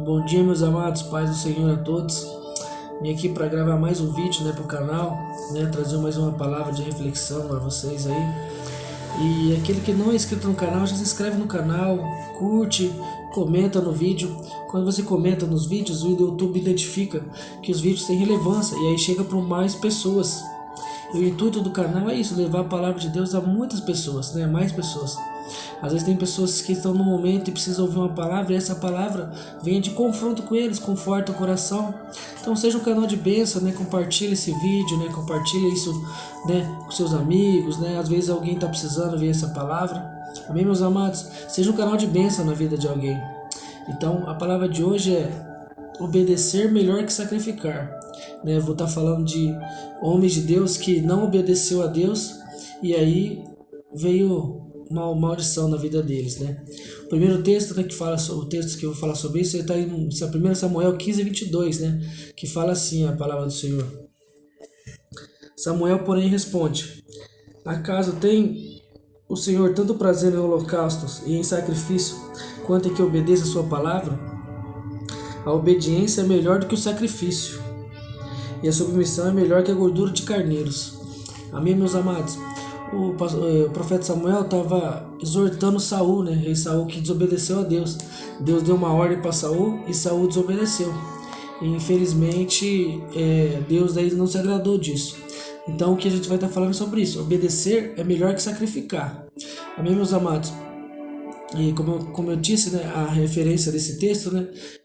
Bom dia, meus amados, paz do Senhor a todos. Vim aqui para gravar mais um vídeo, para o canal, trazer mais uma palavra de reflexão para vocês aí. E aquele que não é inscrito no canal, já se inscreve no canal, curte, comenta no vídeo. Quando você comenta nos vídeos, o YouTube identifica que os vídeos têm relevância e aí chega para mais pessoas. E o intuito do canal é isso, levar a palavra de Deus a muitas pessoas, mais pessoas. Às vezes tem pessoas que estão no momento e precisam ouvir uma palavra, e essa palavra vem de confronto com eles, conforta o coração. Então seja um canal de bênção, compartilhe esse vídeo, compartilhe isso, com seus amigos, às vezes alguém está precisando ver essa palavra. Amém, meus amados? Seja um canal de bênção na vida de alguém. Então a palavra de hoje é obedecer melhor que sacrificar. Vou estar falando de homens de Deus que não obedeceu a Deus e aí veio uma maldição na vida deles, O primeiro texto, que fala sobre o texto que eu vou falar sobre isso, está em 1 Samuel 15:22, que fala assim a palavra do Senhor. Samuel, porém, responde: acaso tem o Senhor tanto prazer em holocaustos e em sacrifício, quanto em que obedeça a sua palavra? A obediência é melhor do que o sacrifício, e a submissão é melhor que a gordura de carneiros. Amém, meus amados? O profeta Samuel estava exortando Saul, rei Saul, que desobedeceu a Deus. Deus deu uma ordem para Saul e Saul desobedeceu. E, infelizmente, Deus daí não se agradou disso. Então, o que a gente vai estar falando sobre isso? Obedecer é melhor que sacrificar. Amém, meus amados? E como eu disse, a referência desse texto,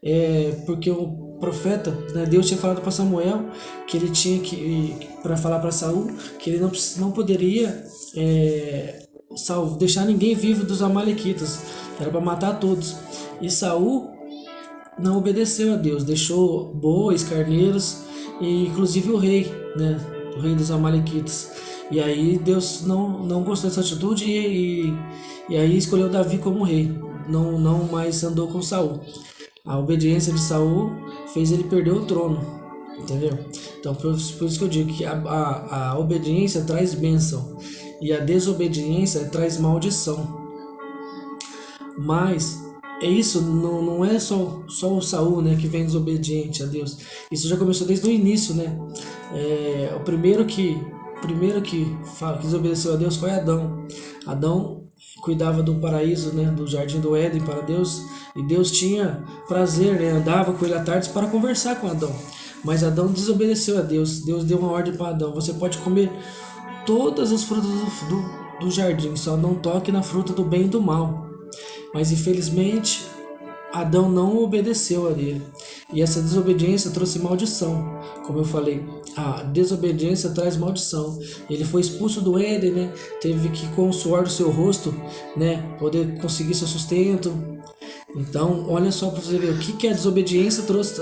é porque o profeta, Deus tinha falado para Samuel que ele tinha que, para falar para Saul, que ele não poderia deixar ninguém vivo dos amalequitas, era para matar todos. E Saul não obedeceu a Deus, deixou bois, carneiros e inclusive o rei, o rei dos amalequitas. E aí Deus não gostou dessa atitude e aí escolheu Davi como rei, não mais andou com Saul. A obediência de Saul fez ele perder o trono, entendeu? Então por isso que eu digo que a obediência traz bênção e a desobediência traz maldição. Mas isso não é só o Saul, que vem desobediente a Deus. Isso já começou desde o início, O primeiro que desobedeceu a Deus foi Adão. Adão cuidava do paraíso, do jardim do Éden para Deus, e Deus tinha prazer, andava com ele à tarde para conversar com Adão. Mas Adão desobedeceu a Deus. Deus deu uma ordem para Adão: você pode comer todas as frutas do jardim, só não toque na fruta do bem e do mal. Mas infelizmente Adão não obedeceu a ele, e essa desobediência trouxe maldição. Como eu falei, a desobediência traz maldição. Ele foi expulso do Éden, teve que com o suor do seu rosto, poder conseguir seu sustento. Então, olha só para você ver o que a desobediência trouxe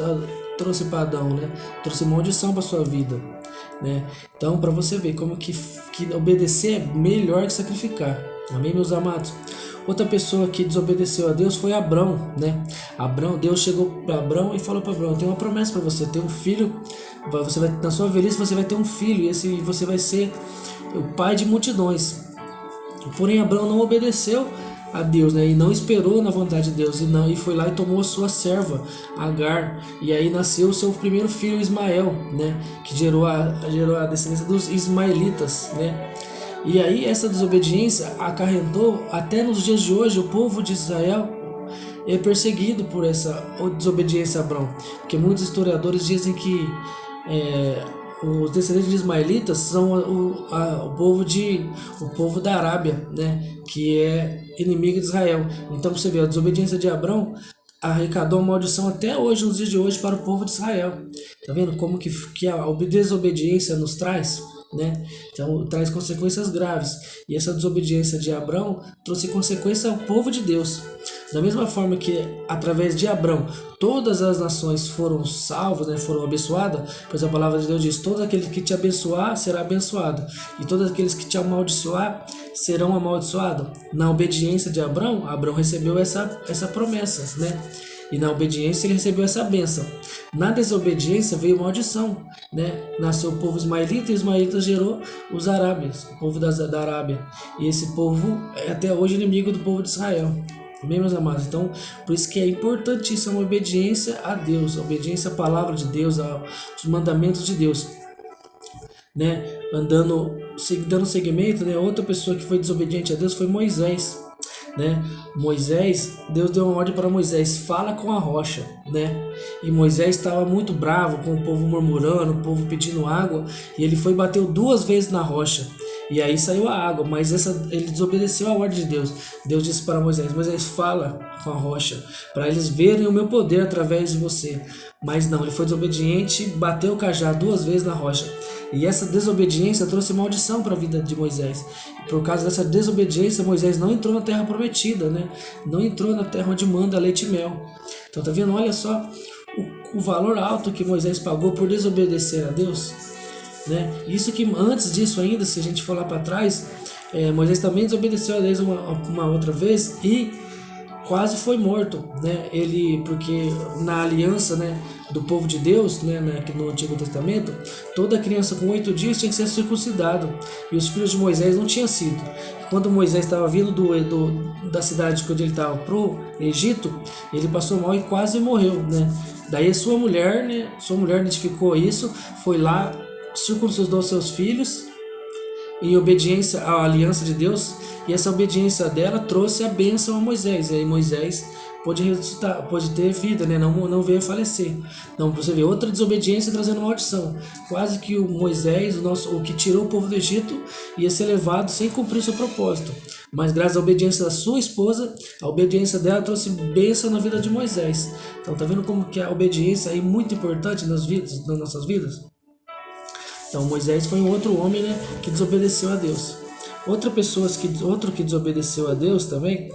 para Adão, Trouxe maldição para sua vida, Então, para você ver como que obedecer é melhor que sacrificar. Amém, meus amados? Outra pessoa que desobedeceu a Deus foi Abrão, Deus chegou para Abrão e falou para Abrão: tem uma promessa para você, ter um filho, na sua velhice você vai ter um filho, e você vai ser o pai de multidões. Porém, Abrão não obedeceu a Deus, e não esperou na vontade de Deus, e foi lá e tomou a sua serva, Agar, e aí nasceu o seu primeiro filho, Ismael, que gerou a descendência dos ismaelitas, E aí essa desobediência acarretou até nos dias de hoje. O povo de Israel é perseguido por essa desobediência a Abrão, porque muitos historiadores dizem que os descendentes de ismaelitas são o povo da Arábia, que é inimigo de Israel. Então você vê, a desobediência de Abrão arrecadou uma maldição até hoje, nos dias de hoje, para o povo de Israel. Tá vendo como que a desobediência nos traz? Então traz consequências graves, e essa desobediência de Abrão trouxe consequência ao povo de Deus. Da mesma forma que através de Abrão todas as nações foram salvas, foram abençoadas, pois a palavra de Deus diz: todo aquele que te abençoar será abençoado, e todos aqueles que te amaldiçoar serão amaldiçoados. Na obediência de Abrão recebeu essa promessa, e na obediência ele recebeu essa bênção. Na desobediência veio maldição, Nasceu o povo ismaelita, e os ismaelitas gerou os arábias, o povo da Arábia. E esse povo é até hoje inimigo do povo de Israel. Amém, meus amados? Então, por isso que é importantíssima a obediência a Deus, a obediência à palavra de Deus, aos mandamentos de Deus, né? Dando seguimento, né? Outra pessoa que foi desobediente a Deus foi Moisés, né? Deus deu uma ordem para Moisés: fala com a rocha, né? E Moisés estava muito bravo com o povo murmurando, o povo pedindo água, e ele foi e bateu 2 vezes na rocha. E aí saiu a água, mas ele desobedeceu a ordem de Deus. Deus disse para Moisés: Moisés, fala com a rocha, para eles verem o meu poder através de você. Mas não, ele foi desobediente, bateu o cajado 2 vezes na rocha. E essa desobediência trouxe maldição para a vida de Moisés. E por causa dessa desobediência, Moisés não entrou na terra prometida, né? Não entrou na terra onde manda leite e mel. Então tá vendo? Olha só o valor alto que Moisés pagou por desobedecer a Deus, né? Isso que antes disso ainda, se a gente for lá para trás, Moisés também desobedeceu a Deus uma outra vez e quase foi morto, né? Porque na aliança, né, do povo de Deus, né, no Antigo Testamento, toda criança com 8 dias tinha que ser circuncidado, e os filhos de Moisés não tinham sido. Quando Moisés estava vindo da cidade onde ele estava pro Egito, ele passou mal e quase morreu, né? Daí sua mulher identificou isso, foi lá, circuncidou seus filhos em obediência à aliança de Deus, e essa obediência dela trouxe a bênção a Moisés. E aí Moisés pôde ressuscitar, pôde ter vida, né? Não veio a falecer. Então você vê outra desobediência trazendo maldição. Quase que o Moisés, o que tirou o povo do Egito, ia ser levado sem cumprir seu propósito. Mas graças à obediência da sua esposa, a obediência dela trouxe bênção na vida de Moisés. Então tá vendo como que a obediência é muito importante nas nossas vidas? Então Moisés foi um outro homem, né, que desobedeceu a Deus. Outro que desobedeceu a Deus também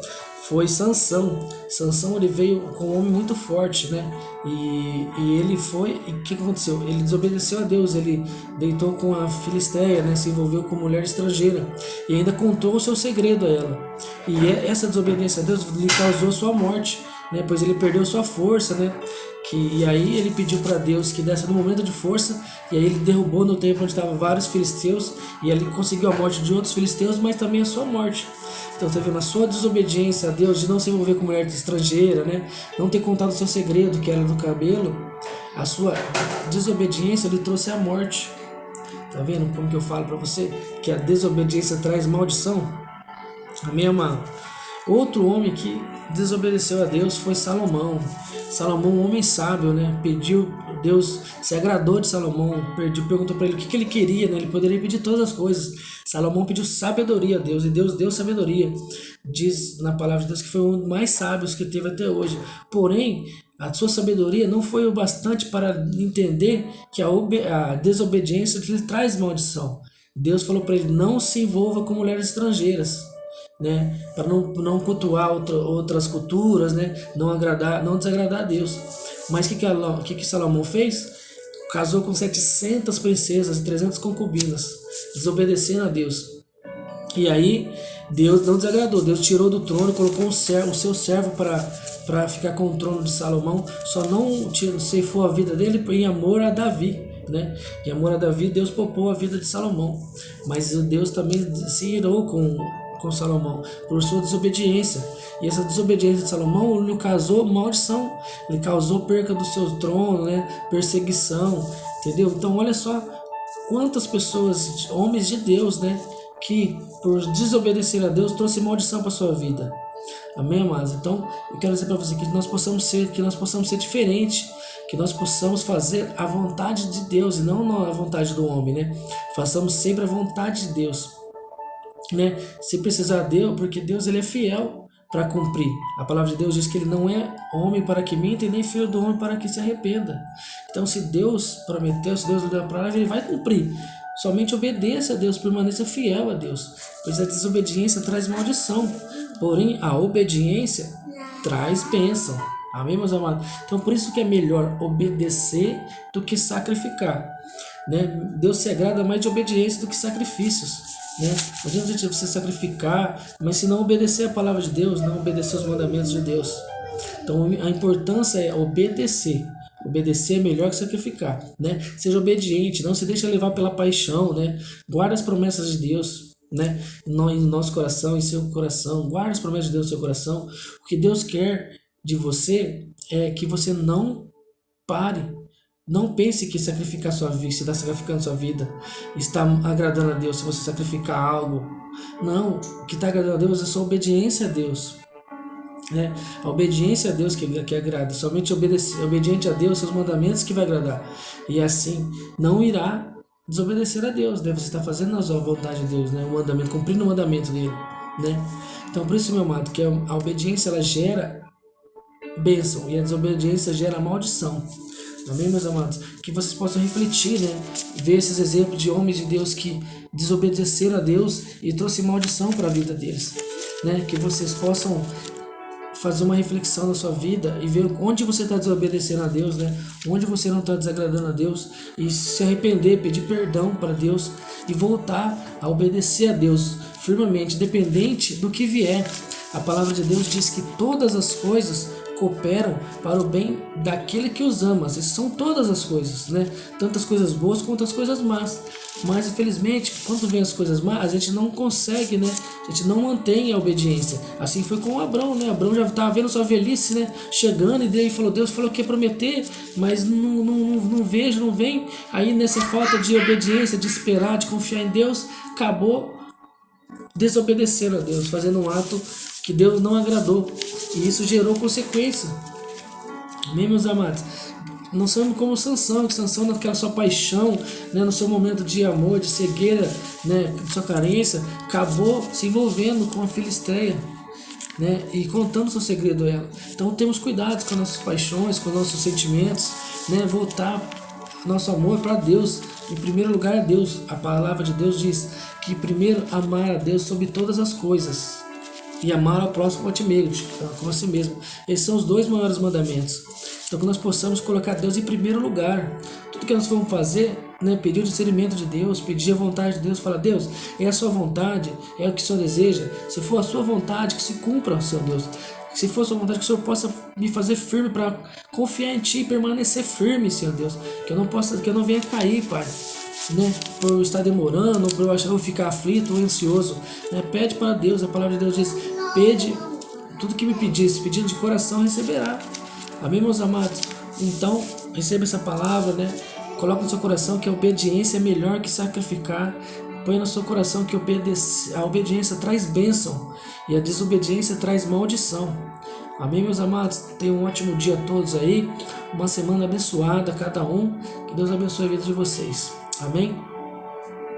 foi Sansão. Sansão, ele veio com um homem muito forte, né? E ele foi... E o que aconteceu? Ele desobedeceu a Deus, ele deitou com a Filisteia, né? Se envolveu com mulher estrangeira e ainda contou o seu segredo a ela. E essa desobediência a Deus lhe causou sua morte, né? Pois ele perdeu sua força, né? E aí ele pediu para Deus que desse no momento de força, e aí ele derrubou no templo onde estavam vários filisteus, e ele conseguiu a morte de outros filisteus, mas também a sua morte. Então tá vendo, a sua desobediência a Deus de não se envolver com mulher estrangeira, né? Não ter contado o seu segredo, que era do cabelo, a sua desobediência lhe trouxe a morte. Tá vendo como que eu falo para você que a desobediência traz maldição? Amém, amado? Outro homem que desobedeceu a Deus foi Salomão. Salomão, um homem sábio, né? Deus se agradou de Salomão, perguntou para ele o que ele queria, né? Ele poderia pedir todas as coisas. Salomão pediu sabedoria a Deus, e Deus deu sabedoria. Diz na palavra de Deus que foi um dos mais sábios que teve até hoje. Porém, a sua sabedoria não foi o bastante para entender que a desobediência lhe traz maldição. Deus falou para ele: não se envolva com mulheres estrangeiras, né, para não cultuar outras culturas, né, não desagradar a Deus. Mas o que Salomão fez? Casou com 700 princesas e 300 concubinas, desobedecendo a Deus. E aí Deus não desagradou, Deus tirou do trono, colocou o seu servo para ficar com o trono de Salomão. Só não ceifou a vida dele em amor a Davi, né? Em amor a Davi, Deus poupou a vida de Salomão. Mas Deus também se irou com Salomão por sua desobediência. E essa desobediência de Salomão lhe causou maldição, lhe causou perca do seu trono, né? Perseguição, entendeu? Então olha só quantas pessoas, homens de Deus, né, que por desobedecer a Deus trouxe maldição para sua vida. Amém, amados? Então eu quero dizer para você que nós possamos ser diferentes, que nós possamos fazer a vontade de Deus e não a vontade do homem, né? Façamos sempre a vontade de Deus, né? Se precisar Deus, porque Deus, ele é fiel para cumprir. A palavra de Deus diz que ele não é homem para que minta e nem filho do homem para que se arrependa. Então, se Deus prometeu, se Deus lhe deu a palavra, ele vai cumprir. Somente obedeça a Deus, permaneça fiel a Deus, pois a desobediência traz maldição, porém a obediência traz bênção. Amém, meus amados? Então, por isso que é melhor obedecer do que sacrificar, né? Deus se agrada mais de obediência do que sacrifícios, né? Não adianta você sacrificar, mas se não obedecer a palavra de Deus, não obedecer os mandamentos de Deus. Então a importância é obedecer. Obedecer é melhor que sacrificar, né? Seja obediente, não se deixe levar pela paixão, né? Guarda as promessas de Deus, né? Em nosso coração, em seu coração. Guarde as promessas de Deus no seu coração. O que Deus quer de você é que você não pare. Não pense que sacrificar sua vida, se está sacrificando sua vida, está agradando a Deus se você sacrificar algo. Não, o que está agradando a Deus é sua obediência a Deus. Né? A obediência a Deus que agrada. Somente obediente a Deus, seus mandamentos que vai agradar. E assim não irá desobedecer a Deus, né? Você está fazendo a sua vontade de Deus, né? O mandamento, cumprindo o mandamento dele, né? Então por isso, meu amado, que a obediência ela gera bênção e a desobediência gera maldição. Amém, meus amados? Que vocês possam refletir, né? Ver esses exemplos de homens de Deus que desobedeceram a Deus e trouxe maldição para a vida deles, né? Que vocês possam fazer uma reflexão na sua vida e ver onde você está desobedecendo a Deus, né? Onde você não está desagradando a Deus e se arrepender, pedir perdão para Deus e voltar a obedecer a Deus firmemente, independente do que vier. A palavra de Deus diz que todas as coisas cooperam para o bem daquele que os ama. Essas são todas as coisas, né? Tanto as coisas boas quanto as coisas más. Mas infelizmente, quando vem as coisas más, a gente não consegue, né? A gente não mantém a obediência. Assim foi com Abrão, né? Abrão já estava vendo sua velhice, né? Chegando, e daí falou, Deus falou que ia prometer, mas não vejo, não vem. Aí nessa falta de obediência, de esperar, de confiar em Deus, acabou desobedecendo a Deus, fazendo um ato que Deus não agradou. E isso gerou consequência. Amém, meus amados? Não somos como Sansão, que Sansão naquela sua paixão, né, no seu momento de amor, de cegueira, né, de sua carência, acabou se envolvendo com a Filisteia, né, e contando o seu segredo a ela. Então temos cuidado com nossas paixões, com nossos sentimentos, né, voltar nosso amor para Deus. Em primeiro lugar, a Deus. A palavra de Deus diz que primeiro amar a Deus sobre todas as coisas e amar ao próximo como a si mesmo. Esses são os dois maiores mandamentos. Então que nós possamos colocar Deus em primeiro lugar. Tudo que nós vamos fazer, né, pedir o discernimento de Deus, pedir a vontade de Deus, falar, Deus, é a sua vontade, é o que o Senhor deseja. Se for a sua vontade, que se cumpra, Senhor Deus. Se for a sua vontade, que o Senhor possa me fazer firme para confiar em Ti e permanecer firme, Senhor Deus. Que eu não venha cair, Pai, né, por eu estar demorando, por eu ficar aflito ou ansioso, né? Pede para Deus, a palavra de Deus diz, pede tudo que me pedisse, pedindo de coração receberá. Amém, meus amados? Então, receba essa palavra, né? Coloque no seu coração que a obediência é melhor que sacrificar. Põe no seu coração que a obediência traz bênção e a desobediência traz maldição. Amém, meus amados? Tenham um ótimo dia a todos aí. Uma semana abençoada a cada um. Que Deus abençoe a vida de vocês. Amém?